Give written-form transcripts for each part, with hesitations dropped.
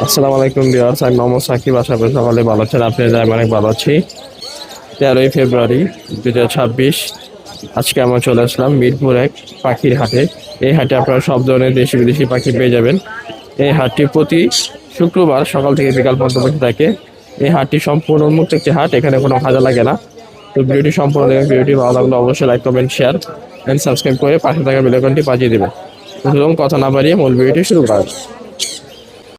আসসালামু আলাইকুম ভিউয়ার্স, আমি মোহাম্মদ সাকিব। আশা করি সকালে ভালো আছেন। আপনাদের আমি অনেক ভালো আছি। 13ই ফেব্রুয়ারি 2026 আজকে আমরা চলে আসলাম মিরপুর এক পাখির হাটে। এই হাটে আপনারা সব ধরনের দেশি বিদেশি পাখি পেয়ে যাবেন। এই হাটটি প্রতি শুক্রবার সকাল থেকে বিকাল পর্যন্ত বসে থাকে। এই হাটটি সম্পূর্ণ উন্মুক্ত একটি হাট, এখানে কোনো ভাড়া লাগে না। তো ভিডিওটি সম্পূর্ণ দেখবেন। ভিডিওটি ভালো লাগলে অবশ্যই like, comment, share and subscribe করে পাশে থাকা বেল আইকনটি বাজিয়ে দেবেন। সুতরাং কথা না বাড়িয়ে মূল ভিডিওটি শুরু করা যাক।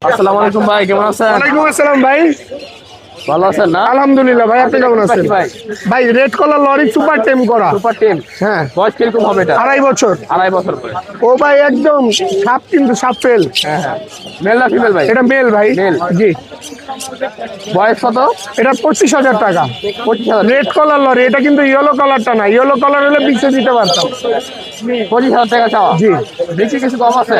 আসসালামু আলাইকুম ভাই, কেমন আছেন? ওয়ালাইকুম আসসালাম ভাই, ভালো আছেন না? আলহামদুলিল্লাহ ভাই, আপনি কেমন আছেন? ভাই ভাই রেড কলার লরি সুপার টেম করা। সুপার টিম, হ্যাঁ, বয়স কিরকম হবে এটা? 2.5 বছর। 2.5 বছর করে। ও ভাই একদম সাপ, কিন্তু সাপ ফেল। হ্যাঁ হ্যাঁ, মেল না ফিমেল ভাই? এটা মেল ভাই। মেল। জি, বয়স কত? এটা 25,000 টাকা। 25,000। রেড কলার লরি, এটা কিন্তু ইয়েলো কালারটা না। ইয়েলো কালার হলে বিচে দিতে পারতাম। 25,000 টাকা চাওয়া। জি, বেশি কিছু কম আছে?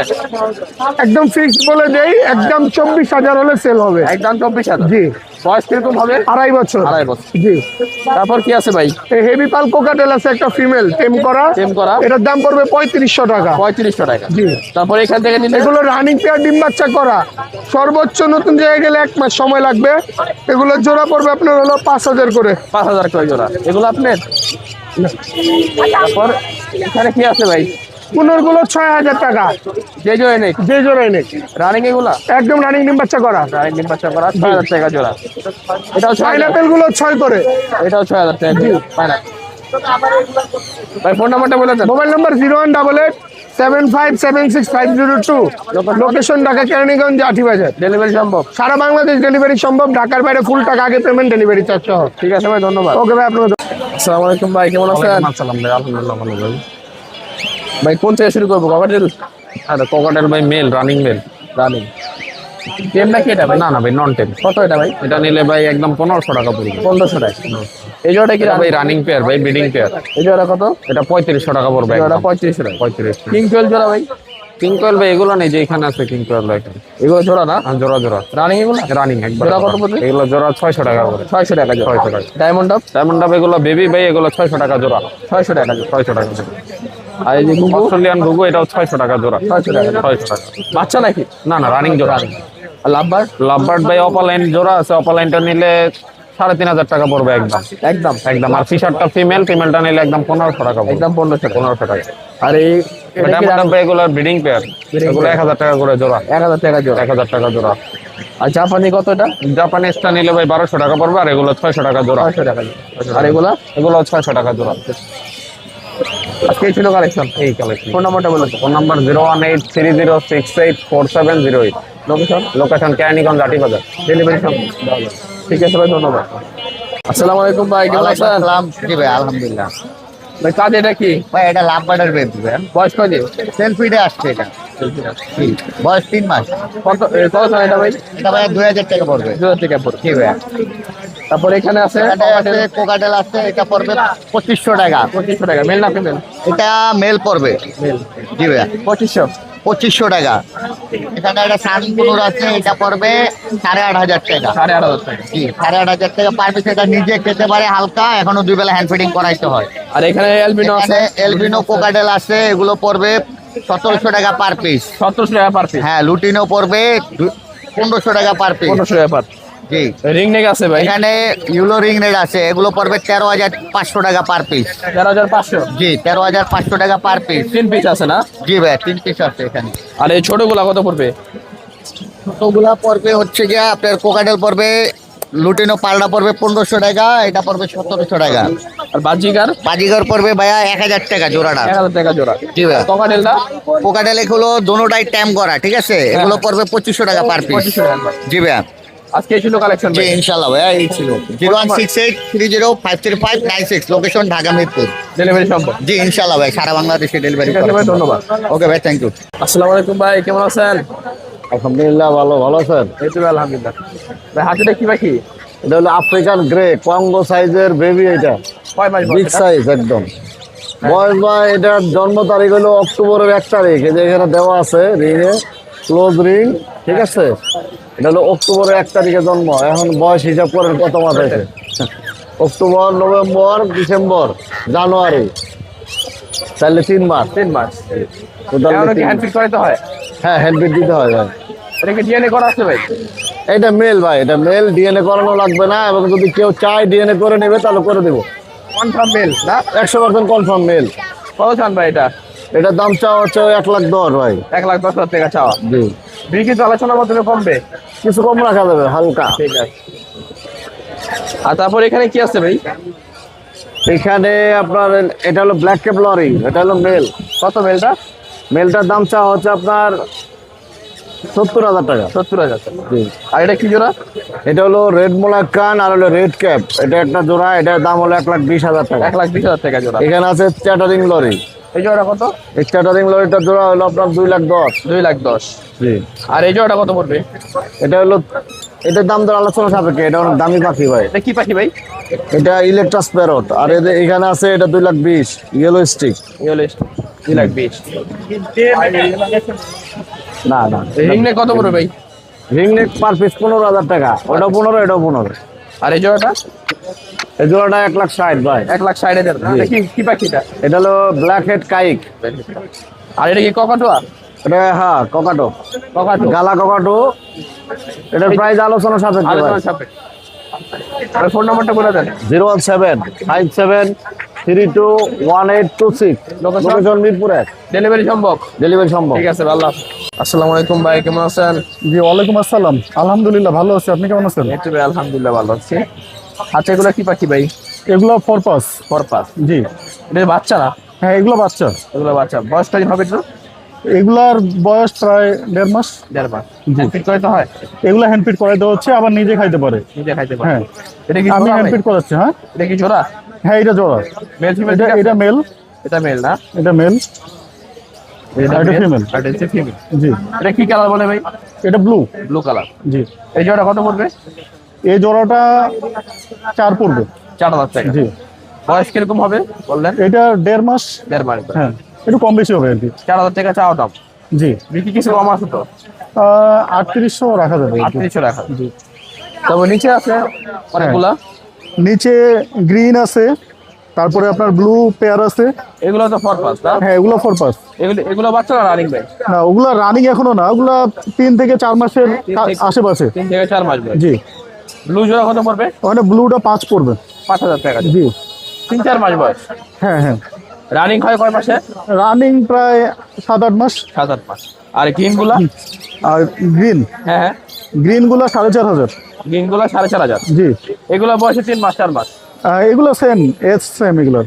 একদম ফিক্সড বলে দেই, একদম 24,000 হলে সেল হবে। একদম 24,000। জি, বয়স কিরকম হবে? 2.5 বছর। 2.5 বছর। জি, তারপর কি আছে ভাই? এই হেভি পাল কোকাটেল আছে একটা ফিমেল টেম করা। টেম করা। এটার দাম পড়বে 3500 টাকা। 3500 টাকা। জি, তারপর এখান থেকে নিলে এগুলো রানিং পেয়ার, ডিম বাচ্চা করা। সর্বোচ্চ নতুন জায়গায় গেলে 1 মাস সময় লাগবে। এগুলো জোড়া পড়বে আপনার হলো 5,000 করে। 5,000 করে জোড়া। এগুলো আপনার? তারপর এখানে কি আছে ভাই? পুনর্গুলো 6,000 টাকা। যে জোড়া নেই? যে জোড়াই নেই, রানিং এগুলা? একদম রানিং ডিম বাচ্চা করা। রানিং ডিম বাচ্চা করা 6,000 টাকা জোড়া। এটাও 6,000। পাইনাপেল গুলো 6 করে। এটাও 6,000 টাকা জোড়া। পাইনাপেল। ভাই ফোন নাম্বারটা বলে দেন। Mobile number 01887576 502। Location Dhaka Keraniganj Atibazar. Delivery সম্ভব? সারা বাংলাদেশ ডেলিভারি সম্ভব। ঢাকার বাইরে ফুল টাকা আগে পেমেন্ট, ডেলিভারি চার্জ সহ। ঠিক আছে ভাই, ধন্যবাদ। ওকে ভাই, আপনার আসসালামু আলাইকুম ভাই, কেমন আছেন? আসসালাম ভাই, আলহামদুলিল্লাহ ভালো ভাই। ভাই কোন থেকে শুরু করবো? কভার আরে কোকাটেল ভাই মেল, রানিং মেল। রানিং টেম নাকি এটা ভাই? না না ভাই, নন টেন। কত এটা ভাই? এটা নিলে ভাই একদম 1500 টাকা পড়বে। 1500 টাকা। এই জোড়াটা কি এটা ভাই রানিং? রানিং পেয়ার ভাই, ব্রিডিং পেয়ার। এই জোড়া কত? এটা 3500 টাকা পড়বে। জোড়া একদম 3500 টাকা। 35। কিং কোয়েল জোড়া ভাই? কিং কোয়েল ভাই এগুলো নেই, যে এখানে আছে কিং কোয়েল ভাই এখানে। এগুলো জোড়া না? জোড়া জোড়া রানিং এগুলো? রানিং একবার। জোড়া কত পড়বে? এগুলো জোড়া 600 টাকা করে। 600 টাকা জোড়া। 600 টাকা। Diamond up? ডায়মন্ড আপ এগুলো বেবি ভাই, এগুলো 600 টাকা জোড়া। 600 টাকা জোড়া। 600 টাকা জোড়া। আর এই যে গুগু? অস্ট্রেলিয়ান গুগু এটাও 600 টাকা জোড়া। 600 টাকা। 600 টাকা। বাচ্চা নাকি? না না, রানিং জোড়া। আর লাভবার? লাভবার্ড ভাই অপালাইন জোড়া আছে, অপালাইনটা নিলে 3,500 টাকা পড়বে একদম। একদম একদম। আর ফিশারটা ফিমেল, ফিমেলটা নিলে একদম 1500 টাকা পড়বে। একদম 1500 টাকা। 1500 টাকা। আর এই এটা কি ডায়মন্ড রানিং? আপ এগুলো ব্রিডিং পেয়ার, এগুলো 1000 টাকা করে জোড়া। 1000 টাকা জোড়া। 1000 টাকা জোড়া। আর জাপানি কত এটা? জাপানিজটা নিলে ভাই 1200 টাকা পড়বে, আর এগুলো 600 টাকা জোড়া। 600 টাকা জোড়া। আর এগুলা? এগুলো 600 টাকা জোড়া। আজকে ছিল কালেকশন। এই কালেকশন। হ্যাঁ। ফোন নাম্বারটা বলে phone number 01830684708। Location? Location Keraniganj Atibazar. Delivery সম্ভব? ঠিক আছে ভাই, ধন্যবাদ। আসসালামু আলাইকুম ভাই, কেমন আছেন? আসসালাম। জি ভাই, আলহামদুলিল্লাহ। ভাই কাজ এটা কি? ভাই এটা লাভ বার্ডার বেবি ভাই, বয়স কয়দিন? সেলফিডে আসছে এটা। জি, বয়স 3 মাস। কত কত দাম এটা ভাই? এটা ভাই 2000 টাকা পড়বে। 2000 টাকা পড়বে। জি ভাই। তারপর এখানে আছে এটা আছে কোকাটেল আছে, এটা পড়বে 2500 টাকা। 2500 টাকা। মেল না ফিমেল? এটা মেল পড়বে। মেল। জি ভাই, 2500। 2500 টাকা। এখানে একটা সানকুনুর আছে, এটা পড়বে 8500 টাকা। 8500 টাকা। জি, 8500 টাকা পার পিস। এটা নিজে খেতে পারে হালকা, এখনো 2 বেলা হ্যান্ড ফিডিং করাইতে হয়। আর এখানে এলবিনো আছে? এখানে এলবিনো কোকাটেল আছে, এগুলো পড়বে 1700 টাকা পার পিস। 1700 টাকা পার পিস। হ্যাঁ, লুটিনো পড়বে 1500 টাকা পার পিস। 1500 টাকা পার। জি, রিং নেক আছে ভাই? এখানে ইউলো রিং রেড আছে, এগুলো পড়বে 13,500 টাকা পার পিস। 13500। জি, 13,500 টাকা পার পিস। 3 পিস আছে না? জি ভাই, 3 পিস আছে এখানে। আর এই ছোটগুলা কত পড়বে? ছোটগুলা পড়বে হচ্ছে গিয়া আপনার কোকাটেল পড়বে, লুটিনো পালটা পড়বে 1500 টাকা, এটা পড়বে 1700 টাকা। আর বাজিকার? বাজিগর পড়বে ভাইয়া 1000 টাকা জোড়াটা। 1000 টাকা জোড়া। জি ভাই। ককাটেলটা? কোকাটেল এগুলো দোনোটাই টাইম করা, ঠিক আছে? এগুলো পড়বে 2500 টাকা পার পিস। 2500 টাকা পার। জি ভাইয়া। আজকে এই ছিল কালেকশন জি ভাই। ইনশাআল্লাহ ভাইয়া, এই ছিল 016830533596, লোকেশন ঢাকা মিরপুর। ডেলিভারি সম্ভব? জি ইনশাআল্লাহ ভাই, সারা বাংলাদেশে ডেলিভারি ঠিক আছে ভাই, ধন্যবাদ। ওকে ভাই, থ্যাংক ইউ। আসসালামু আলাইকুম ভাই, কেমন আছেন? আলহামদুলিল্লাহ ভালো। ভালো আছেন? এই তো ভাই, আলহামদুলিল্লাহ। ভাই হাতিটা কি পাখি? এটা হলো আফ্রিকান গ্রে কঙ্গো সাইজের বেবি। এটা কয় মাস বিগ বয়স? সাইজ একদম। বয়স বা এটার জন্ম তারিখ হলো অক্টোবরের 1 তারিখ। এই যে এখানে দেওয়া আছে রিংয়ে, ক্লোজ রিং, ঠিক আছে? এটা হলো অক্টোবরের 1 তারিখে জন্ম। এখন বয়স হিসাব করেন কত মাস আছে। অক্টোবর, নভেম্বর, ডিসেম্বর, জানুয়ারি, তাহলে 3 মাস। 3 মাস। টোটাল এখনো কি হ্যান্ড ফিট করাইতে হয়? হ্যাঁ, হ্যান্ডবিট দিতে হয় ভাই। এটা কি ডিএনএ করা আছে ভাই? এটা মেল ভাই, এটা মেল, ডিএনএ করানো লাগবে না, এবং যদি কেউ চায় ডিএনএ করে নেবে তাহলে করে দেবো। কনফার্ম মেল না? 100% কনফার্ম মেল। কত চান ভাই এটা? এটার দাম চাওয়া হচ্ছে 1,10,000 ভাই। 1,10,000 টাকা চাওয়া। জি, বিক্রি তো আলোচনার মাধ্যমে কমবে। কিছু কম রাখা যাবে হালকা। ঠিক আছে। আর তারপর এখানে কি আছে ভাই? এখানে আপনার এটা হলো ব্ল্যাক ক্যাপ লরি, এটা হলো মেল। কত মেলটা? মেলটার দাম চাওয়া হচ্ছে আপনার 70,000 টাকা। 70,000 টাকা। জি। আর এটা কি জোড়া? এটা হলো রেড মোলার কান আর হলো রেড ক্যাপ, এটা একটা জোড়া, এটার দাম হলো 1,20,000 টাকা। 1,20,000 টাকা জোড়া। এখানে আছে চ্যাটারিং লরি, এই জোড়া কত? এই চ্যাটারিং লরিটার জোড়া হলো আপনার 2,10,000। 2,10,000। জি। আর এই জোড়াটা কত পড়বে? এটা হলো, এটার দাম দর আলোচনা সাপেক্ষে, এটা অনেক দামি পাখি ভাই। এটা কি পাখি ভাই? এটা ইলেকট্রাস প্যারট, আর এখানে আছে এটা 2,20,000 ইয়েলো স্টিক। ইয়েলো 2,20,000। না না, রিংনেক কত পড়বে ভাই? রিংনেক পার পিস 15,000 টাকা, ওটা 15, এটাও 15। আর এই জোড়াটা? এই জোড়াটা 1,60,000 ভাই। 1,60,000। এটা কি পাখিটা? এটা হলো ব্ল্যাক হেড কাইক। আর এটা কি ককাটুয়া? এটা হ্যাঁ ককাটো, ককাটু। গালা ককাটো। এটার প্রাইস আলোচনা সাপেক্ষে ভাই। আলোচনা সাপেক্ষে। আর ফোন নাম্বারটা বলে দেন। 01757321826। লোকেশন মিরপুর 1। ডেলিভারি সম্ভব? ডেলিভারি সম্ভব। ঠিক আছে, ভালো। আসসালামু আলাইকুম ভাই, কেমন আছেন? জি ওয়ালাইকুম আসসালাম, আলহামদুলিল্লাহ ভালো আছি, আপনি কেমন আছেন? এই তো ভাই আলহামদুলিল্লাহ ভালো আছি। আচ্ছা, এগুলো কি পাখি ভাই? এগুলো ফরপাস। পরপাস। জি এটা বাচ্চা না? হ্যাঁ, এগুলো বাচ্চা। এগুলো বাচ্চা। বয়সটা কি হবে একটু? এগুলার বয়স প্রায় 1.5 মাস। 1.5 মাস। জি। ফিট করে তো হয়? এগুলো হ্যান্ড ফিট করাই দেওয়া হচ্ছে, আবার নিজে খাইতে পারে। নিজে খাইতে পারে? হ্যাঁ, এটা কি আমি জোড়া হ্যান্ড ভাই? ফিট করাচ্ছি। হ্যাঁ এটা কি জোড়া? হ্যাঁ, এটা জোড়া। Male female? এটা মেল, এটা মেল না? এটা মেল, এটা এটা male, female। আর এটা ফিমেল। জি। এটা কি কালার বলে ভাই? এটা ব্লু। Blue colour. জি। এই জোড়া কত পড়বে? এই জোড়াটা 4 পড়বে। 4,000 টাকা। জি। বয়স কিরকম হবে বললেন? এটা 1.5 মাস। 1.5 মাস। হ্যাঁ, একটু কম বেশি হবে আর কি। 4,000 টাকা চাওয়া দাম। জি। বিক্রি কিছু কম আছে তো? 3800 রাখা যাবে আর কি। 3800 টাকা। তবে নিচে আছে অনেকগুলা। নিচে গ্রিন আছে, তারপরে আপনার ব্লু পেয়ার আছে। এগুলো তো ফরপাস না? হ্যাঁ, এগুলো ফরপাস। এগুলো বাচ্চা না রানিং ভাই? না, ওগুলা রানিং এখনো না, ওগুলা 3 থেকে 4 মাসের আশেপাশে। 3 থেকে 4 মাস বয়স। জি। ব্লু জোড়া কত পড়বে? ওখানে ব্লুটা 5 পড়বে। 5,000 টাকা। জি। 3-4 মাস বয়স। হ্যাঁ হ্যাঁ, রানিং হয় কয় মাসে? রানিং প্রায় 7-8 মাস। 7-8 মাস। আর গ্রিন গুলা? আর গ্রিন, হ্যাঁ হ্যাঁ, গ্রিন গুলা 4,500। গ্রিন গুলা 4,500। জি। এগুলো বয়সে 3 মাস 4 মাস। এগুলো সেম, এজ সেম এগুলোর।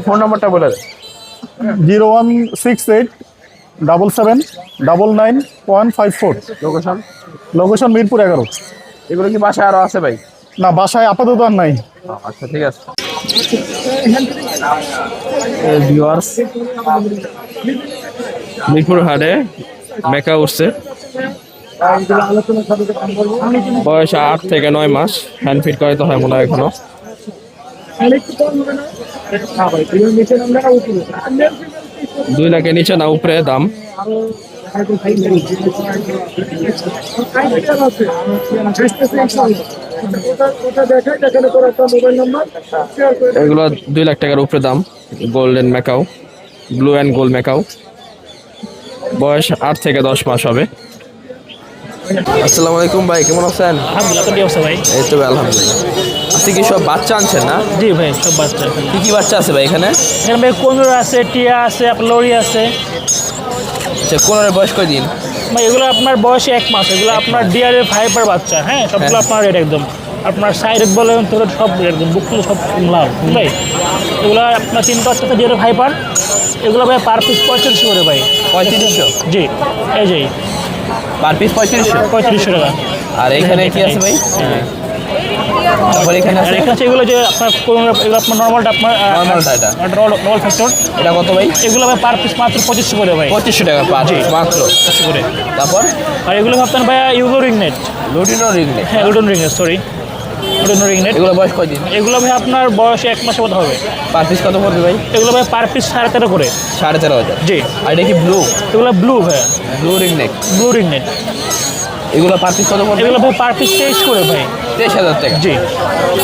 ফোন নাম্বারটা বলে দেন। 01687799154। লোকেশন? লোকেশন মিরপুর 11। এগুলো কি বাসায় আরো আছে ভাই? না, বাসায় আপাতত আর নাই। আচ্ছা, ঠিক আছে। ভিউয়ার্স, মিরপুর হাটে মেকা উঠছে, বয়স 8 থেকে 9 মাস। হ্যান্ড ফিট করাইতে হয় মনে হয় এখনো। 2 লাখের নিচে না উপরে দাম। এগুলো 2 লাখ টাকার উপরে দাম। Golden macaw, blue and gold macaw. বয়স 8 থেকে 10 মাস হবে। আসসালামু আলাইকুম ভাই, কেমন আছেন? আলহামদুলিল্লাহ, তো কি অবস্থা ভাই? এই তো ভাই, আলহামদুলিল্লাহ। আজকে কি সব বাচ্চা আনছেন না? জি ভাই, সব বাচ্চা এখানে। কি কি বাচ্চা আছে ভাই এখানে? এখানে ভাই কোনোর আছে, টিয়া আছে, আপনার লরি আছে। আচ্ছা, কোন বয়স কয়দিন? ভাই এগুলো আপনার বয়সে 1 মাস। এগুলো আপনার ডিআরএ ফাইবার বাচ্চা। হ্যাঁ, সবগুলো আপনার রেট একদম আপনার সাইড বলেন তো সব একদম বুকগুলো সব লাভ ভাই। এগুলো আপনার 3 বাচ্চাতে ডিআরএ ফাইবার। এগুলো ভাই পার পিস 3500 করে ভাই। 3500? জি, এই যে পার পিস 3500? 3500 টাকা। আর এখানে কি আছে ভাই? তারপর এখানে আর আছে এখানে আছে এগুলো যে আপনার কোনো এগুলো আপনার নর্মালটা আপনার নরমালটা, এটা নর্মাল ফ্যাক্টর। এটা কত ভাই? এগুলো ভাই পার পিস মাত্র 2500 করে ভাই। 2500 টাকা পার পিস মাত্র। 2500 করে। তারপর আর এগুলো ভাবতেন ভাই you go ring net. Lutino ring নেই? হ্যাঁ, Luton ring net, sorry, Luton ring net. এগুলো বয়স কয়দিন? এগুলো ভাই আপনার বয়সে 1 মাসের মতো হবে। পার পিস কত পড়বে ভাই? এগুলো ভাই পার পিস 13.5 করে। 13,500? জি। আর এটা কি ব্লু? এগুলো ব্লু ভাই, blue ring neck? Blue ring net. এগুলো পার পিস কত পড়বে? এগুলো ভাই পার পিস 23 করে ভাই। 23,000 টাকা। জি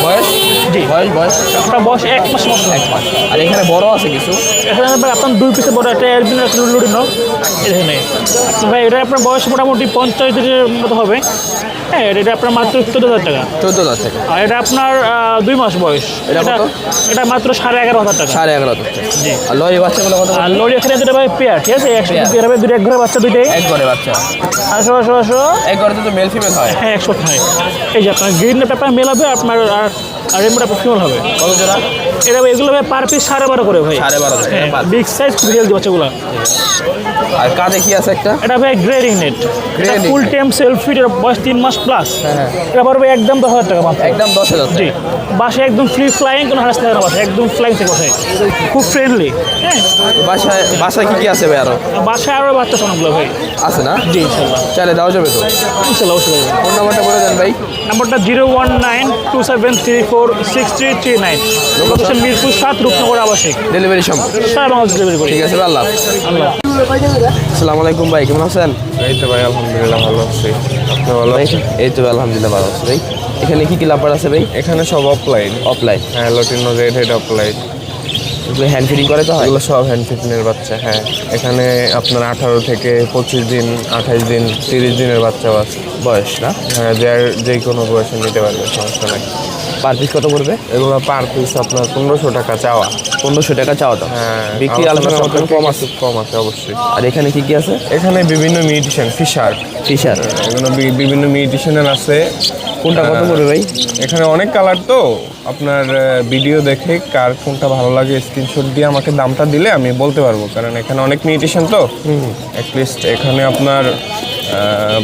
বয়স? জি। বয়স আপনার বয়স 1 মাস মতো। 1 মাস। আর এখানে বড় আছে কিছু? এখানে ভাই আপনার 2 পিসের বড় একটা এলবিনো একটা লুটিনো এখানে। আপনার ভাই এটা আপনার বয়স মোটামুটি 50 দিনের মতো হবে। হ্যাঁ, এটা আপনার মাত্র 14,000 টাকা। 14,000 টাকা। আর এটা আপনার 2 মাস বয়স। এটা কত? এটা মাত্র 11,500 টাকা। 11,500 টাকা। জি। আর লরি বাচ্চাগুলো কত? আর লরি এখানে দুটো ভাই পেয়ার, ঠিক আছে? একসাথে পেয়ার। পেয়ার হবে, দুটো এক ঘরে বাচ্চা দুইটাই। এক ঘরে বাচ্চা। আসো আসো আসো। এক ঘরে তো মেল ফিমেল হয়। হ্যাঁ, 100 হয়। এই যে আপনার গ্রিন পেপার মেল হবে, আপনার আর রেমোটা ফিমেল হবে। কত জোড়া? এটা এগুলো ভাই পার পিস 12.5 করে ভাই। 12.5 হ্যাঁ, টাকা। বিগ সাইজ খুব হেলদি বাচ্চাগুলো। আর কাঁধে কি আছে একটা? এটা ভাই গ্রেডিং নেট। এটা Grading ফুল net। টাইম সেলফ ফিড, এর বয়স 3 মাস প্লাস। হ্যাঁ। এটা পড়বে একদম 10,000 টাকা মাত্র। একদম 10,000 জি। টাকা। বাসে একদম ফ্রি ফ্লাইং, কোনো হারাস থাকে না বাসে, একদম ফ্লাইং থেকে বসে। খুব ফ্রেন্ডলি। হ্যাঁ, বাসায় কি কি আছে ভাই আরো? বাসায় আরও বাচ্চা অনেকগুলো ভাই। আছে না? জি ইনশাল্লাহ। চাইলে দেওয়া যাবে তো? ইনশাল্লাহ অবশ্যই দেবো। ফোন নাম্বারটা বলে দেন ভাই। নাম্বারটা 01927346339। লোকেশন মিরপুর 7, রূপনগর আবাসিক। ডেলিভারি সম্ভব? সারা বাংলাদেশ ডেলিভারি করি। ঠিক আছে ভাই, আল্লাহ হাফেজ। আল্লাহ। আসসালামু আলাইকুম ভাই, কেমন আছেন? এই তো ভাই আলহামদুলিল্লাহ ভালো আছি। আপনি ভালো ভাই, আছেন? এই তো আলহামদুলিল্লাহ ভালো আছি ভাই। এখানে কি কি লাভবার আছে ভাই? এখানে সব অফলাইন। অফলাইন? হ্যাঁ, লটিনো রেড হেড অফলাইন। এগুলো হ্যান্ড ফিডিং করে তো হয়? এগুলো সব হ্যান্ড ফিটনের বাচ্চা। হ্যাঁ, এখানে আপনার 18 থেকে 25 দিন, 28 দিন, 30 দিনের বাচ্চাও আছে। বয়স না? হ্যাঁ, যে কোনো বয়সে নিতে পারবে, সমস্যা নাই। পার পিস কত পড়বে? এগুলো পার পিস আপনার 1500 টাকা চাওয়া। 1500 টাকা চাওয়া দাম। হ্যাঁ, বিক্রি আলোচনা মতন কম আছে? কম আছে অবশ্যই। আর এখানে কি কি আছে? এখানে বিভিন্ন মিউটিশন ফিশার, ফিশার? এগুলো বিভিন্ন মিউটিশনের আছে। কোনটা কত পড়বে ভাই? এখানে অনেক কালার তো, আপনার ভিডিও দেখে কার কোনটা ভালো লাগে স্ক্রিনশট দিয়ে আমাকে দামটা দিলে আমি বলতে পারবো, কারণ এখানে অনেক মিউটেশন তো। অ্যাটলিস্ট এখানে আপনার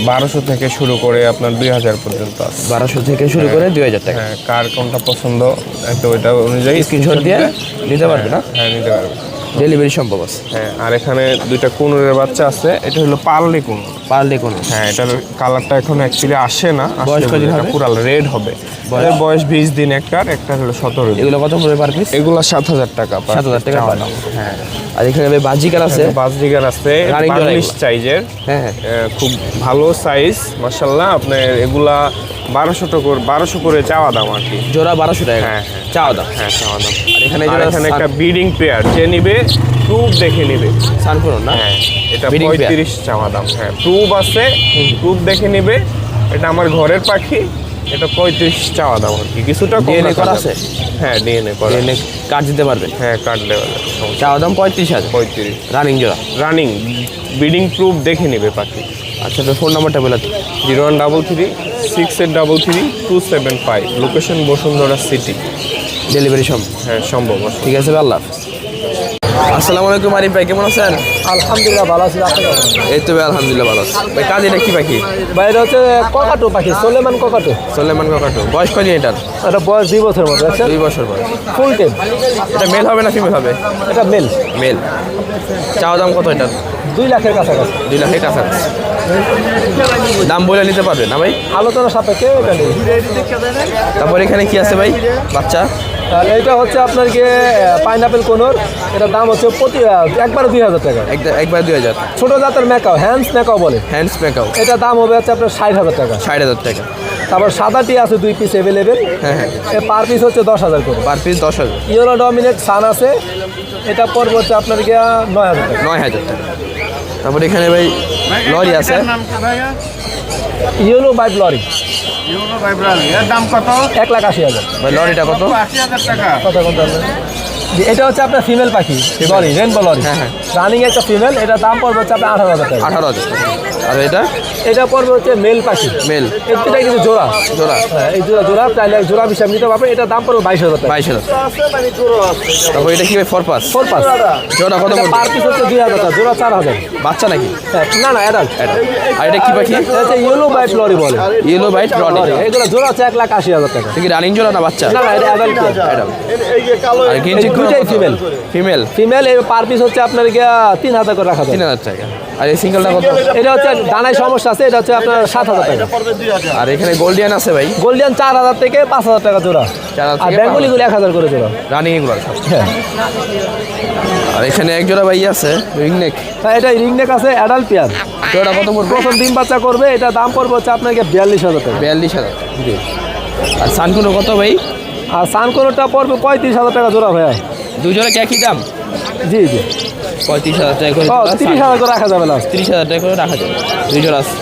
1200 থেকে শুরু করে আপনার 2000 পর্যন্ত আছে। 1200 থেকে শুরু করে 2000 টাকা। হ্যাঁ, কার কোনটা পছন্দ তো ওইটা অনুযায়ী স্ক্রিনশট দিয়ে নিতে পারবে না? হ্যাঁ, নিতে পারবে। ডেলিভারি সম্ভব আছে? হ্যাঁ, আর এখানে দুইটা কুনুরের বাচ্চা আছে। এটা হলো পার্লে কুনুর। পার দেখুন। হ্যাঁ, এটার কালারটা এখন অ্যাকচুয়ালি আসে না। বয়স কদিন হবে? পুরা রেড হবে। এর বয়স 20 দিন একটার হলো 17 দিন। এগুলো কত পড়বে পার পিস? এগুলা 7,000 টাকা। 7,000 টাকা চাওয়া পার। দাম। হ্যাঁ। আর এখানে ভাই বাজিকার আছে? বাজরিগার আছে, Running জোড়া 42 সাইজের। হ্যাঁ হ্যাঁ। খুব ভালো সাইজ মাশাআল্লাহ। আপনার এগুলা 1200 করে চাওয়া দাম আর কি। জোড়া 1200 টাকা? হ্যাঁ, চাওয়া দাম। হ্যাঁ, চাওয়া দাম। আর এখানে আর জোড়া এখানে একটা ব্রিডিং পেয়ার, যে নিবে প্রুফ দেখে নিবে। সানপুরন না? হ্যাঁ, এটা Breeding pair? 35 চাওয়া দাম। হ্যাঁ, প্রুফ আছে, প্রুফ দেখে নিবে। এটা আমার ঘরের পাখি, এটা 35 চাওয়া দাম আর কি। কিছুটা কম DNA রাখা করা যাবে। আছে? হ্যাঁ, ডিএনএ করা। এনে কার্ড দিতে পারবে? হ্যাঁ, কার্ড দেওয়া যাবে। চাওয়া দাম 35,000। 35 রানিং জোড়া? রানিং, ব্রিডিং প্রুফ দেখে নেবে পাখি। আচ্ছা, তো ফোন নাম্বারটা বলে দিন। 0133683275। Location Bashundhara city. ডেলিভারি সম্ভব? হ্যাঁ, সম্ভব আছে। ঠিক আছে ভাই, আল্লাহ হাফেজ। আসসালামু আলাইকুম আরিফ ভাই, কেমন আছেন? আলহামদুলিল্লাহ ভালো আছি। আপনি কেমন? এই তো ভাই আলহামদুলিল্লাহ ভালো আছি ভাই। কাজ এটা কি পাখি? বাইরে হচ্ছে ককাটো পাখি, সোলেমান ককাটো। সোলেমান কাকাটো। বয়স কয়দিন এটার? এটা বয়স 2 বছর মতো আছে। 2 বছর বয়স। Full time. এটা মেল হবে না ফিমেল হবে? এটা মেল। মেল। চাওয়া দাম কত এটার? 2 লাখের কাছাকাছি। 2 লাখের কাছাকাছি। দাম বলে নিতে পারবে না ভাই? আলোচনা সাপেক্ষে এটা নেই। তারপর এখানে কি আছে ভাই বাচ্চা? আর এইটা হচ্ছে আপনার গিয়ে পাইনাপেল কোনোর। এটার দাম হচ্ছে একবারে 2000 টাকা। একবার 2000। ছোট জাতের ম্যাকাও, হ্যান্ডস ম্যাকাও বলে। Hands makeup? এটা দাম হবে হচ্ছে আপনার 60,000 টাকা। 60,000 টাকা। তারপর সাদাটি আছে 2 পিস অ্যাভেলেবেল। হ্যাঁ হ্যাঁ। পার পিস হচ্ছে 10,000 করে। Per piece 10,000। ইয়েলো ডমিনেট সান আছে, এটা পড়বে হচ্ছে আপনার গিয়া 9,000 টাকা। 9,000 টাকা। তারপর এখানে ভাই লরি আছে? Yellow bite lory. দাম কত? 1,80,000। ভাই লরিটা কত? 80,000 টাকা। কথা বলতে হবে। জি, এটা হচ্ছে আপনার ফিমেল পাখি লরি, রেনবো লরি। হ্যাঁ, হ্যাঁ। রানিং একটা ফিমেল, এটা দাম পড়বে হচ্ছে আপনার 18,000 টাকা। 18,000 টাকা। আর এটা? এটা পড়বে হচ্ছে মেল পাখি। মেল। এটা কিন্তু জোড়া। জোড়া? হ্যাঁ, এই জোড়া চাইলে জোড়া হিসাব নিতে পারবেন। এটা দাম পড়বে 22,000 টাকা। 22,000। তারপর এটা কি ভাই ফর পাস? 4 পাস। জোড়া কত পড়বে? পার পিস হচ্ছে 2,000 টাকা, জোড়া 4,000। বাচ্চা নাকি? হ্যাঁ, না না অ্যাডাল্ট। আর এটা কি পাখি? এটা হচ্ছে ইয়েলো বাইট লরি বলে। Yellow bite lory. এইগুলো জোড়া হচ্ছে 1,80,000 টাকা। এটা কি রানিং জোড়া না বাচ্চা? না না, এটা অ্যাডাল্ট। আর গ্রিন চিক দুইটাই ফিমেল। ফিমেল? ফিমেল এর পার পিস হচ্ছে আপনার গিয়া 3,000 করে রাখা যায়। 3,000 টাকা। আর এই সিঙ্গেলটা কত? এটা হচ্ছে ডানায় সমস্যা আছে, এটা হচ্ছে আপনার 7,000 টাকা। আর এখানে গোল্ডিয়ান আছে ভাই, গোল্ডিয়ান 4,000 থেকে 5,000 টাকা জোড়া। 4,000 আর থেকে বেঙ্গলিগুলো 1,000 করে জোড়া। রানিং এগুলো সব। হ্যাঁ, আর এখানে এক জোড়া ভাই আছে রিংনেক, হ্যাঁ, এটা রিংনেক আছে অ্যাডাল্ট পেয়ার। জোড়া কত পড়বে? প্রথম ডিম বাচ্চা করবে, এটা দাম পড়বে হচ্ছে আপনাকে 42,000 টাকা। 42,000। জি। আর সানকুনো কত ভাই? আর সানকোনোটা পড়বে 35,000 টাকা জোড়া ভাইয়া। দুই জোড়া কি একই দাম? জি জি, 35,000 টাকা করে। 30,000 করে রাখা যাবে না। 30,000 টাকা করে রাখা যাবে। দুই জোড়া আছে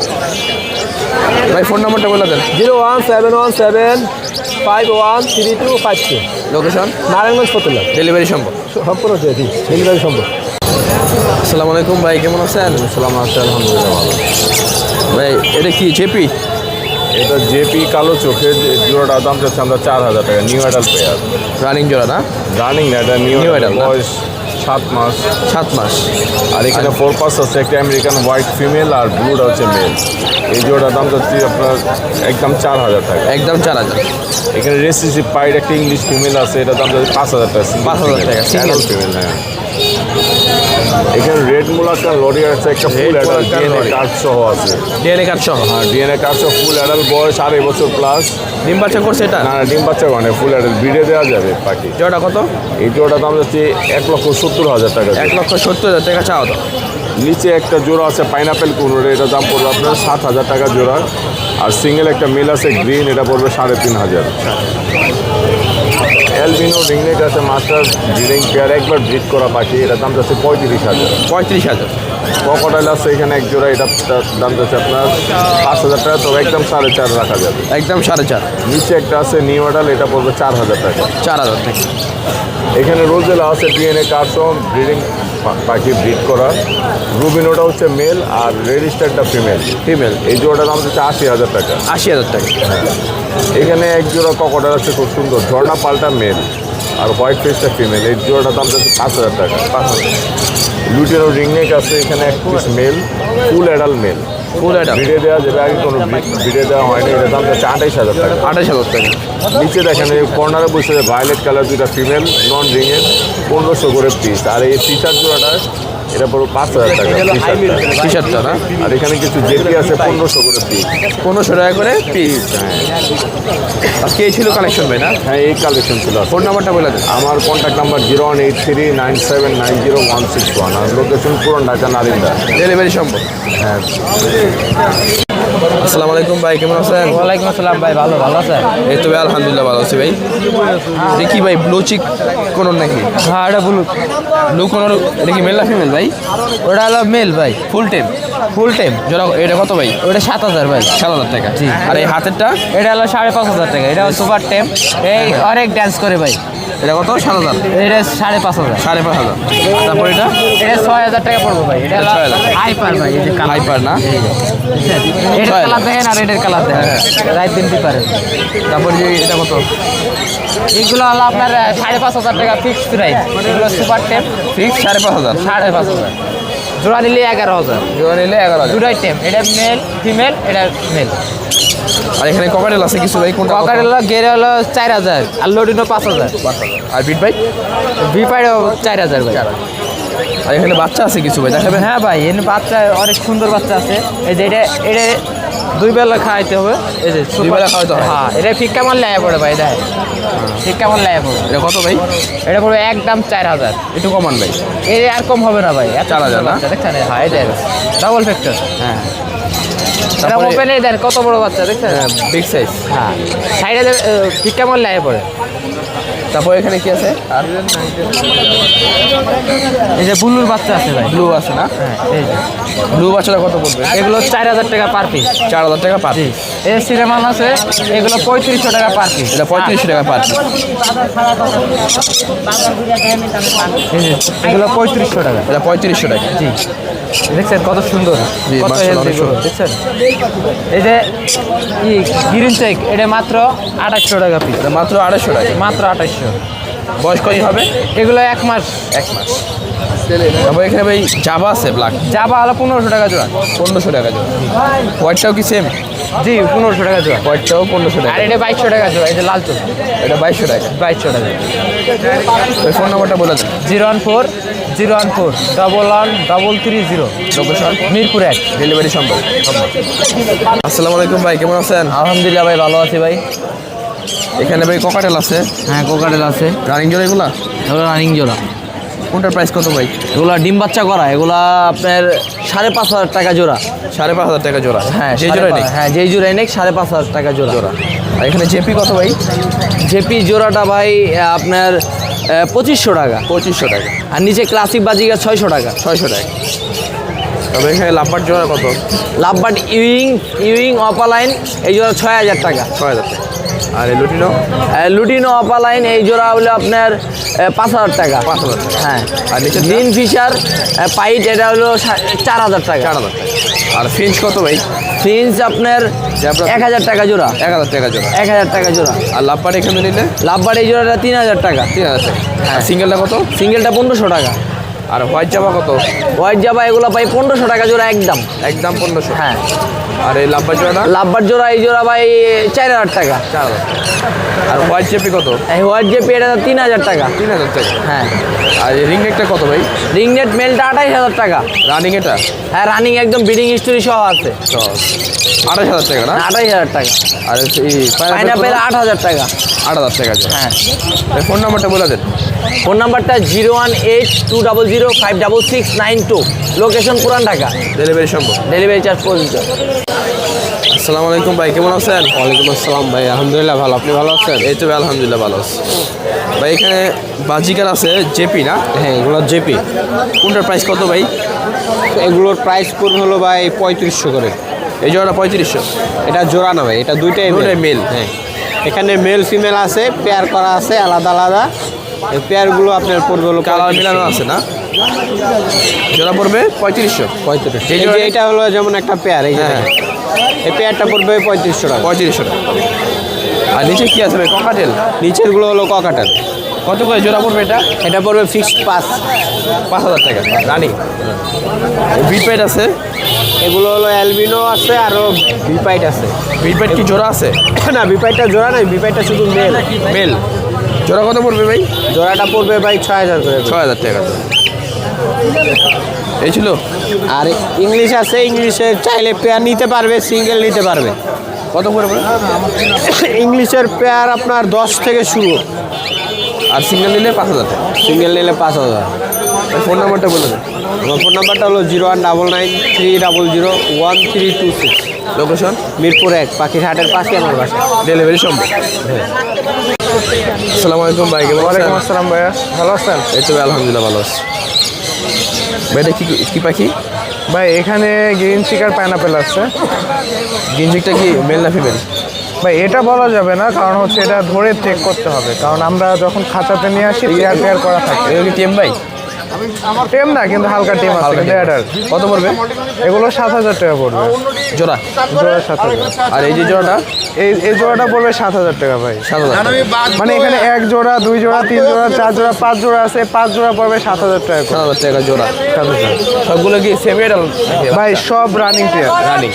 ভাই। ফোন নাম্বারটা বলে দেন। 01717513252। লোকেশন নারায়ণগঞ্জ ফতুল্লা। ডেলিভারি সম্ভব? সম্পূর্ণ জি, ডেলিভারি সম্ভব। আসসালামু আলাইকুম ভাই, কেমন আছেন? সালাম আছে, আলহামদুলিল্লাহ ভালো। ভাই এটা কি জেপি? এটা জেপি কালো চোখের জোড়াটার দাম চাচ্ছে আমরা 4,000 টাকা। নিউ অ্যাডাল পেয়ার, রানিং জোড়া না? রানিং না, এটা নিউ New অ্যাডাল, adult না? বয়স 7 মাস। 7 মাস। আর এখানে 4 পাস আছে, একটা আমেরিকান হোয়াইট ফিমেল আর ব্লুটা হচ্ছে মেল। এই জোড়ার দাম চাচ্ছি আপনার একদম 4,000 টাকা। একদম 4,000। এখানে রেসিসি পাইড একটা ইংলিশ ফিমেল আছে, এটা দাম চাচ্ছি 5,000 টাকা। 5,000 টাকা, single ফিমেল। হ্যাঁ, এখানে রেড মুলাকার লরিয়ার আছে, একটা ফুল অ্যাডাল্ট ডিএনএ কার্ড সহ আছে। ডিএনএ কার্ড সহ? হ্যাঁ, ডিএনএ কার্ড সহ ফুল অ্যাডাল্ট, বয়স 2.5 বছর প্লাস। ডিম বাচ্চা করছে এটা? না, ডিম বাচ্চা মানে ফুল অ্যাডাল্ট, ব্রিডে দেওয়া যাবে পাখি। জোড়া কত? এই জোড়ার দাম যাচ্ছে 1,70,000 টাকা। 1,70,000 টাকা চাওয়া দাও। নিচে একটা জোড়া আছে পাইনাপেল কুনুর, এটার দাম পড়বে আপনার 7,000 টাকা জোড়া। আর সিঙ্গেল একটা মেল আছে গ্রিন, এটা পড়বে 3,500। অ্যালবিনো রিংনেট আছে মাস্টার ব্রিডিং পেয়ার, একবার ব্রিড করা পাখি, এটার দাম যাচ্ছে 35,000। 35,000। ক্রোকোডাইল আছে এখানে এক জোড়া, এটার দাম যাচ্ছে আপনার 5,000 টাকা, তবে একদম 4,500 রাখা যাবে। একদম 4,500। নিচে একটা আছে নিউ অ্যাডাল, এটা পড়বে 4,000 টাকা। 4,000 টাকা। এখানে রোজেলা আছে ডিএনএ কার্সন, ব্রিডিং পাখি ব্রিড করা। রুবিনোটা হচ্ছে মেল আর রেজিস্টারটা ফিমেল। ফিমেল। এই জোড়াটার দাম হচ্ছে 80,000 টাকা। 80,000 টাকা। এখানে এক জোড়া ক্রোকোডাইল আছে খুব সুন্দর, ঝর্ণা পাল্টা মেল আর হোয়াইট ফেসটা ফিমেল। এই জোড়াটার দাম হচ্ছে 5,000 টাকা। 5,000। লুটেরো রিংনেক আছে এখানে এক piece male, full adult male, full এটা ভিড়ে দেওয়া যেটা আগে কোনো ভিড়ে দেওয়া হয়নি, এটার দাম হচ্ছে 28,000 টাকা। 28,000 টাকা। নিচে দেখেন এই কর্নারে বসে ভায়োলেট কালার দুইটা ফিমেল নন রিংয়ের, 1500 করে পিস। আর এই টি শার্ট জোড়াটা এটা পুরো 5,000 টাকা টি শার্টটা না? আর এখানে কিছু জেপি আছে 1500 করে পিস। 1500 টাকা করে পিস। আজকে এই ছিল কালেকশন ভাই না? হ্যাঁ, এই কালেকশন ছিল। ফোন নাম্বারটা বলে দেন। আমার কন্ট্যাক্ট নাম্বার 01839790161 আর লোকেশন পুরান ঢাকা নারিন্দা। ডেলিভারি সম্ভব? হ্যাঁ। আসসালামু আলাইকুম ভাই, কেমন আছেন? ওয়ালাইকুম আসসালাম ভাই, ভালো আছেন? এই তো ভাই আলহামদুলিল্লাহ ভালো আছি ভাই। দেখি ভাই ব্লু চিক কোন নাকি? হ্যাঁ, এটা ব্লু কোন, এটা কি মেল না ফিমেল ভাই? ওটা হলো মেল ভাই, ফুল টাইম? Full time. জোড়া এটা কত ভাই? ওটা 7,000 ভাই। 7,000 টাকা। জি। আর এই হাতেরটা? এটা হলো 5,500 টাকা। এটা সুপার টেম, এই অনেক ডান্স করে ভাই। এটা কত? 7,000। এটা 5,500। 5,500। তারপর এটা? এটা 6,000 টাকা পড়বে ভাই। এটা হলো 6,000 হাইপার ভাই, এই যে কালার। হাইপার না? এটার কালার দেখেন আর এটার কালার দেখেন, রাইট দিন পারেন। তারপর যে এটা কত? এইগুলো হলো আপনার 5,500 টাকা ফিক্সড প্রাইস। এগুলো সুপার টেম ফিক্স 5,500। 5,500। জোড়া নিলে 11,000। জোড়া নিলে 11,000। দুটাই টেম, এটা মেল ফিমেল, এটা মেল। আর এখানে ককাটেল আছে কিছু ভাই, কোনটা? ককার হলো গেরে হলো 4,000 আর লোডিনো 5,000। আর বিট ভাই? ভিপাইডও 4,000 ভাই। আর এখানে বাচ্চা আছে কিছু ভাই, দেখাবেন? হ্যাঁ ভাই, এখানে বাচ্চা অনেক সুন্দর বাচ্চা আছে। এই যে এটা 2 বেলা খাওয়াইতে হবে। এই যে 2 বেলা খাওয়াইতে হয়? হ্যাঁ, এটা ফিক্কা মাল লেয়া পড়ে ভাই, দেখ ফিক্কা মাল লেয়া পড়ে। এটা কত ভাই? এটা পড়বে একদম 4,000। একটু কমান ভাই। এর আর কম হবে না ভাই। 4,000 না? দেখছেন? হ্যাঁ, এই দেখ ডাবল ফ্যাক্টর। হ্যাঁ। এটা ওপেনে দেন কত বড় বাচ্চা, দেখছেন? Big size. হ্যাঁ, সাইডে ফিক্কা মাল লেয়া পড়ে। তারপর এখানে কি আছে? আর এই যে ব্লুর বাচ্চা আছে ভাই। ব্লু আছে না? হ্যাঁ, এই যে ব্লু বাচ্চাটা কত পড়বে? এগুলো 4,000 টাকা পার পিস। 4,000 টাকা পার। এই সিনেমান আছে, এগুলো 3,500 টাকা পার পিস। এটা 3500 টাকা পার। এগুলো 3,500 টাকা। এটা 3500 টাকা। জি, দেখছেন কত সুন্দর, জি, কত মাশাআল্লাহ, হেলদি অনেক সুন্দর। দেখছেন? এই যে গ্রিন চেক, এটা মাত্র 2,800 টাকা পিস। এটা মাত্র 250 টাকা। মাত্র 2,800। বয়স কত হবে? এগুলো 1 মাস। 1 মাস। তারপর এখানে ভাই জাভা আছে ব্ল্যাক, জাবা হলো 1500 টাকা জোড়া। 1500 টাকা জোড়া। হোয়াইটটাও কি সেম? জি 1500 টাকা জোড়া। হোয়াইটটাও 1500 আর টাকা। এটা 2200 টাকা জোড়া, এটা লাল চোখ এটা 2200 টাকা। 2200 টাকা। ওই ফোন নাম্বারটা বলে দেন। 014 লোকেশন মিরপুর 1। ডেলিভারি সম্ভব। আসসালামু আলাইকুম ভাই, কেমন আছেন? আলহামদুলিল্লাহ ভাই, ভালো আছি ভাই। এখানে ভাই ককাটেল আছে, হ্যাঁ কোকাটেল আছে, রানিং জোড়া এগুলা? এগুলো রানিং জোড়া। কোনটার প্রাইস কত ভাই? এগুলা ডিম বাচ্চা করা, এগুলা আপনার 5500 টাকা জোড়া। 5500 টাকা জোড়া। হ্যাঁ যে জোড়াই নেই। হ্যাঁ যেই জোড়াই নেই 5500 টাকা জোড়া। আর এখানে জেপি কত ভাই? জেপি জোড়াটা ভাই আপনার 2500 টাকা। 2500 টাকা। আর নিচে ক্লাসিক বাজিগার 600 টাকা। 600 টাকা। তবে এখানে লাভবার জোড়া কত? লাভবাট ইউইং অপালাইন এই জোড়া 6000 টাকা। 6000 টাকা। আর এই লুটিনো? লুটিনো অপালাইন এই জোড়া হলো আপনার 5000 টাকা। 5000 টাকা। হ্যাঁ। আর নিচে গ্রিন ফিশার পাইট এটা হলো 4000 টাকা। 4000 টাকা। আর ফিঞ্চ কত ভাই? ফিন্স আপনার 1000 টাকা জোড়া। 1000 টাকা জোড়া। 1000 টাকা জোড়া। আর লাভবার এখানে নিলে লাভবাট এই জোড়াটা 3000 টাকা। 3000 টাকা। আর সিঙ্গেলটা কত? সিঙ্গেলটা 1500 টাকা। আর হোয়াইট জামা কত? হোয়াইট জাবা এগুলো ভাই 1500 টাকা জোড়া একদম। একদম 1500। হ্যাঁ। আর এই লাভবার জোড়াটা? লাভবার জোড়া এই জোড়া ভাই 4000 টাকা। 4000 টাকা। আর হোয়াইট জেপি কত? এই হোয়াইট জেপি এটা 3000 টাকা। 3000 টাকা। হ্যাঁ। আর এই রিং নেকটা কত ভাই? রিং নেট মেলটা 28000 টাকা। রানিং এটা? হ্যাঁ রানিং একদম বিডিং হিস্টোরি সহ আছে। 28000 টাকা না? 28000 টাকা। আর এই পাইনাপেল 8000 টাকা। 8000 টাকা জোড়া। হ্যাঁ। এই ফোন নাম্বারটা বলে দেন। ফোন নাম্বারটা 01820056692। লোকেশন পুরান ঢাকা। ডেলিভারি সম্ভব। ডেলিভারি চার্জ প্রযোজ্য। আসসালামু আলাইকুম ভাই, কেমন আছেন? ওয়ালাইকুম আসসালাম ভাই, আলহামদুলিল্লাহ ভালো। আপনি ভালো আছেন? এই তো ভাই, আলহামদুলিল্লাহ ভালো আছি ভাই। এখানে বাজিকার আছে জেপি না? হ্যাঁ এগুলো জেপি। কোনটার প্রাইস কত ভাই? এগুলোর প্রাইস পড়বে হলো ভাই 3500 করে। এই জোড়াটা 3500। এটা জোড়া না ভাই, এটা দুইটাই দুটোই মেল। হ্যাঁ এখানে মেল ফিমেল আছে, পেয়ার করা আছে আলাদা আলাদা। এই পেয়ারগুলো আপনার পড়বে হলো কালার মিলানো আছে না? জোড়া পড়বে 3500। 3500। এই এই জোড়া- যে এটা হলো যেমন একটা পেয়ার, এই যে হ্যাঁ। এই পেয়ারটা পড়বে 3500 টাকা। 3500 টাকা। আর নিচে কি আছে ভাই? ককাটেল? নিচের গুলো হলো ককাটেল। কত করে জোড়া পড়বে এটা? এটা পড়বে ফিক্সড 5000 টাকা রানিং। বিটপাইট আছে? এগুলো হলো অ্যালবিনো আছে, আরো বিপাইট আছে। বিটপাইট কি জোড়া আছে? না বিপাইটটা জোড়া নাই, বিপাইটটা শুধু মেল। মেল। জোড়া কত পড়বে ভাই? জোড়াটা পড়বে ভাই 6000 করে। 6000 টাকা। এই ছিল। আর ইংলিশ আছে, ইংলিশের চাইলে পেয়ার নিতে পারবে, সিঙ্গেল নিতে পারবে। কত পড়বে? ইংলিশের পেয়ার আপনার 10 থেকে শুরু, আর সিঙ্গেল নিলে 5000 টাকা। সিঙ্গেল নিলে 5000। ফোন নাম্বারটা বলে দেন। আমার ফোন নাম্বারটা হলো 01993001326। লোকেশন? মিরপুর 1, পাখির হাটের পাশে আমার বাসা। ডেলিভারি সম্ভব। আসসালামু আলাইকুম ভাই, কেমন আছেন? ওয়ালাইকুম আসসালাম ভাইয়া, ভালো আছেন? এই তো ভাই, আলহামদুলিল্লাহ ভালো আছি ভাই। এটা কি পাখি? ভাই এখানে গ্রিন চিকার পাইনাপেল আছে। গিঞ্জিকটা কি মেল না ফিমেল? ভাই এটা বলা যাবে না, কারণ হচ্ছে এটা ধরে চেক করতে হবে, কারণ আমরা যখন খাঁচাতে নিয়ে আসি পেয়ার করা থাকে। এগুলো কি টিএম ভাই? টেম না, কিন্তু হালকা টেম আছে, হালকা কিন্তু টেম। অ্যাডাল্ট। কত পড়বে? এগুলো 7000 টাকা পড়বে জোড়া? জোড়া 7000। আর এই যে জোড়াটা? এই জোড়াটা পড়বে 7000 টাকা ভাই। 7000 টাকা। মানে এখানে 1 জোড়া 2 জোড়া 3 জোড়া 4 জোড়া 5 জোড়া আছে, 5 জোড়া পড়বে 7000 টাকা করে। 7000 টাকা জোড়া। 7000। সবগুলো কি সেমি এডাল? ভাই সব রানিং পেয়ার। রানিং।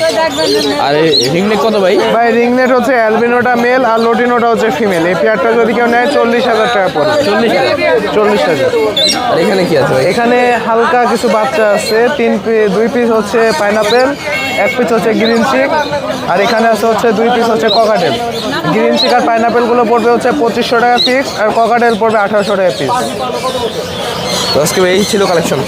আর এই রিংনেক কত ভাই? ভাই রিংনেট হচ্ছে অ্যালবিনোটা মেল আর লোটিনোটা হচ্ছে ফিমেল। এই পেয়ারটা যদি কেউ নেয় 40000 টাকা পড়বে। 40000। আর এখানে কি আছে ভাই? এখানে হালকা কিছু বাচ্চা আছে, 2 পিস হচ্ছে পাইনাপেল, 1 পিস হচ্ছে গ্রিন চিক, আর এখানে আছে হচ্ছে 2 পিস হচ্ছে ককাটেল। গ্রিন চিক আর পাইনাপেলগুলো পড়বে হচ্ছে 2500 টাকা পিস, আর ককাটেল পড়বে 1800 টাকা পিস। তো আজকে ভাই এই ছিল কালেকশন।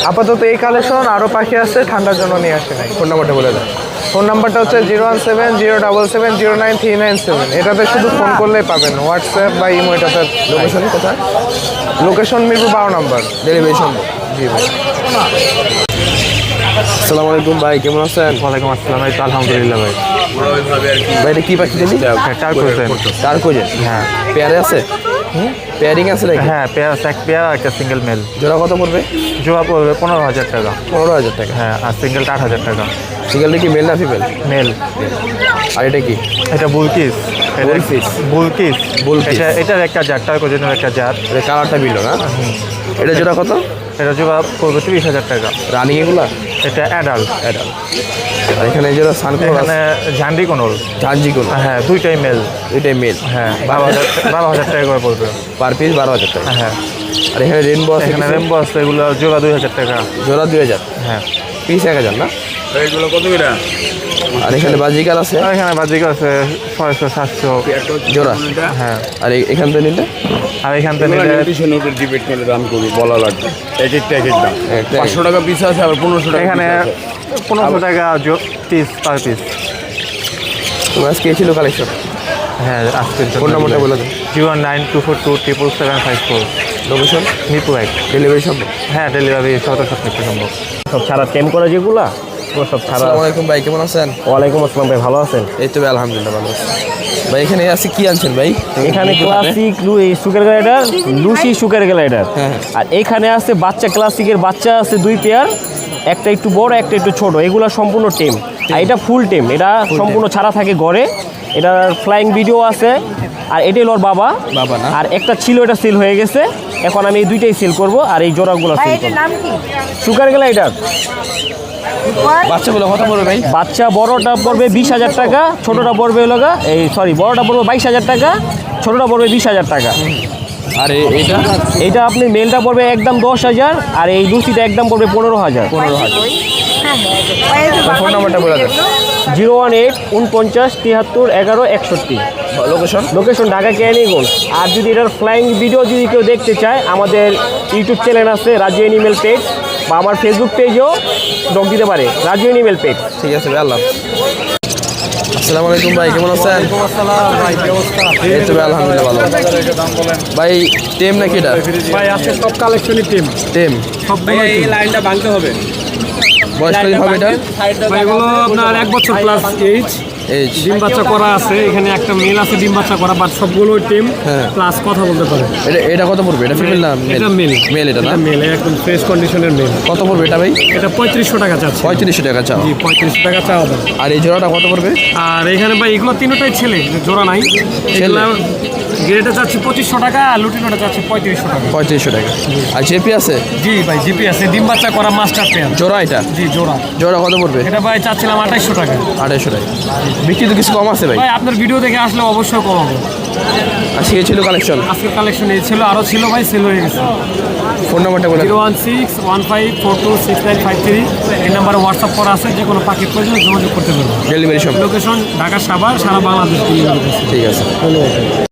আপাতত এই কালেকশন, আরও পাখি আছে, ঠান্ডার জন্য নিয়ে আসে নাই। ফোন নাম্বারটা বলে দেন। ফোন নাম্বারটা হচ্ছে 01707709397। এটাতে শুধু ফোন করলেই পাবেন, হোয়াটসঅ্যাপ বা ইমো এটাতে। লোকেশন কোথায়? লোকেশন মিরপুর 12 নম্বর। ডেলিভারি সম্ভব। জি ভাই। আসসালামু আলাইকুম ভাই, কেমন আছেন? ওয়ালাইকুম আসসালাম ভাই, আলহামদুলিল্লাহ ভাই। ভাই এটা কি পাখি জানি? টার্কোজেন। হ্যাঁ পেয়ারে আছে? পেয়ারিং আছে নাকি? হ্যাঁ, পেয়ার এক পেয়ার আর একটা সিঙ্গেল মেল। জোড়া কত পড়বে? জোড়া পড়বে 15000 টাকা। 15000 টাকা। হ্যাঁ, আর সিঙ্গেলটা 8000 টাকা। সিঙ্গেলটা কি মেল না ফিমেল? মেল। আর এটা কি? এটা বুলকিস। বুলকিস? বুলকিস। বুলকিস। এটার একটা জাত, টার্কোজেনের একটা জাত। এটা কালারটা বিলো না? এটা জোড়া কত? এটা জোড়া পড়বে 30,000 টাকা। রানিং এগুলা? এটা অ্যাডাল্ট। অ্যাডাল্ট। আর এখানে এই যে সানকোর এখানে ঝান্ডি কোনল। ঝাঞ্জি কোন? হ্যাঁ, দুইটাই মেল। দুইটাই মেল। হ্যাঁ, 12,000 টাকা করে পড়বে পার পিস 12,000 টাকা। হ্যাঁ। আর এখানে রেনবো আছে? এখানে রেনবো আছে, এগুলো জোড়া 2,000 টাকা। জোড়া 2,000? হ্যাঁ। পিস 1,000 না? এইগুলো কত করে? আর এখানে বাজিকার আছে? আর এখানে বাজিক আছে 600 700 জোড়া। হ্যাঁ। আর এখান থেকে নিলে? আর এখান থেকে নিলে নিউট্রিশনের উপর ডিপেন্ড করে দাম করবে, বলা লাগবে। এক একটা এক এক দাম। একটা 500 টাকা পিস আছে, আবার 1500 টাকা এখানে 1500 টাকা পিস পার পিস। তোমার আজকে ছিল কালেকশন? হ্যাঁ, আজকে ফোন নাম্বারটা বলে দাও। 09242777754। লোকেশন? মিরপুর 1। ডেলিভারি সম্ভব? হ্যাঁ, ডেলিভারি শত সম্ভব। সব ছাড়া টেম করা যেগুলা ও সব ছাড়া। আসসালামু আলাইকুম ভাই, কেমন আছেন? ওয়ালাইকুম আসসালাম ভাই, ভালো আছেন? এই তো ভাই, আলহামদুলিল্লাহ ভালো আছি। ভাই এখানে আছে কি আনছেন ভাই? এখানে classic sugar glider, Lucy sugar glider. হ্যাঁ। আর এখানে আছে বাচ্চা, ক্লাসিকের বাচ্চা আছে 2 পেয়ার, একটা একটু বড় একটা একটু ছোট। এগুলা সম্পূর্ণ টেম, আর এটা ফুল টেম। এটা সম্পূর্ণ ছাড়া থাকে ঘরে। এটার ফ্লাইং ভিডিও আছে। আর এটাই ওর বাবা বাবা না? আর একটা ছিল, এটা সেল হয়ে গেছে। এখন আমি এই দুইটাই সেল করব, আর এই জোড়াগুলো সেল করব। সুগার গ্লাইডার বাচ্চাগুলো কত পড়বে ভাই? বাচ্চা বড়টা পড়বে 20,000 টাকা, ছোটটা পড়বে বড়টা পড়বে 22,000 টাকা, ছোটটা পড়বে 20,000 টাকা। আর এইটা? এইটা আপনি মেলটা পড়বে একদম 10,000, আর এই লুচিটা একদম পড়বে 15,000। 15,000। ফোন নাম্বারটা বলে দেন। 018 49 73 11 61। লোকেশন? লোকেশন ঢাকা কেরানীগঞ্জ। আর যদি এটার ফ্লাইং ভিডিও যদি কেউ দেখতে চায়, আমাদের ইউটিউব চ্যানেল আছে রাজু এনিমেল পেজ, বা আমার ফেসবুক পেজেও যোগ দিতে পারে, রাজু এনিমেল পেজ। ঠিক আছে ভাই, আল্লাহ। আসসালামু আলাইকুম ভাই, কেমন আছেন? এই তো ভাই, আলহামদুলিল্লাহ ভালো। ভাই টেম নাকি এটা? ভাই আছে সব কালেকশনই টিম। টেম। এই লাইনটা ভাঙতে হবে। বয়স কত হবে এটা? এগুলো আপনার 1 বছর প্লাস এইজ। এজ? ডিম বাচ্চা করা আছে, এখানে একটা মেল আছে ডিম বাচ্চা করা, বাট সবগুলো টিম হ্যাঁ। প্লাস কথা বলতে পারে। এটা কত পড়বে? এটা ফিমেল না মেল? এটা মেল। মেল এটা না? মেল, একদম ফ্রেশ কন্ডিশনের মেল। কত পড়বে এটা ভাই? এটা 3500 টাকা চাচ্ছে। 3500 টাকা চাও? জি, 3500 টাকা চাওয়া দাম। আর এই জোড়াটা কত পড়বে? আর এখানে ভাই এগুলো তিনটাই ছেলে, জোড়া নাই। এগুলো গ্রেটা চাচ্ছি 2500 টাকা, আর লুটিনোটা চাচ্ছি 3500 টাকা। 3500 টাকা। আর জেপি আছে? জি ভাই, জিপি আছে, ডিম বাচ্চা করা মাস্টার পেয়ার। জোড়া এটা? জি, জোড়া। জোড়া কত পড়বে? এটা ভাই চাচ্ছিলাম 2800 টাকা। 2800 টাকা। বিক্রি তো কিছু কম আছে ভাই? ভাই আপনার ভিডিও দেখে আসলে অবশ্যই কম হবে। আজকে ছিল কালেকশন? আজকের কালেকশন এই ছিল, আরও ছিল ভাই, সেল হয়ে গেছে। ফোন নাম্বারটা বলে? 01615426953। এই নাম্বারে হোয়াটসঅ্যাপ করা আছে, যে কোনো পাখি প্রয়োজনে যোগাযোগ করতে পারবেন। ডেলিভারি সম্ভব? লোকেশন ঢাকা সাভার, সারা বাংলাদেশ। ঠিক আছে।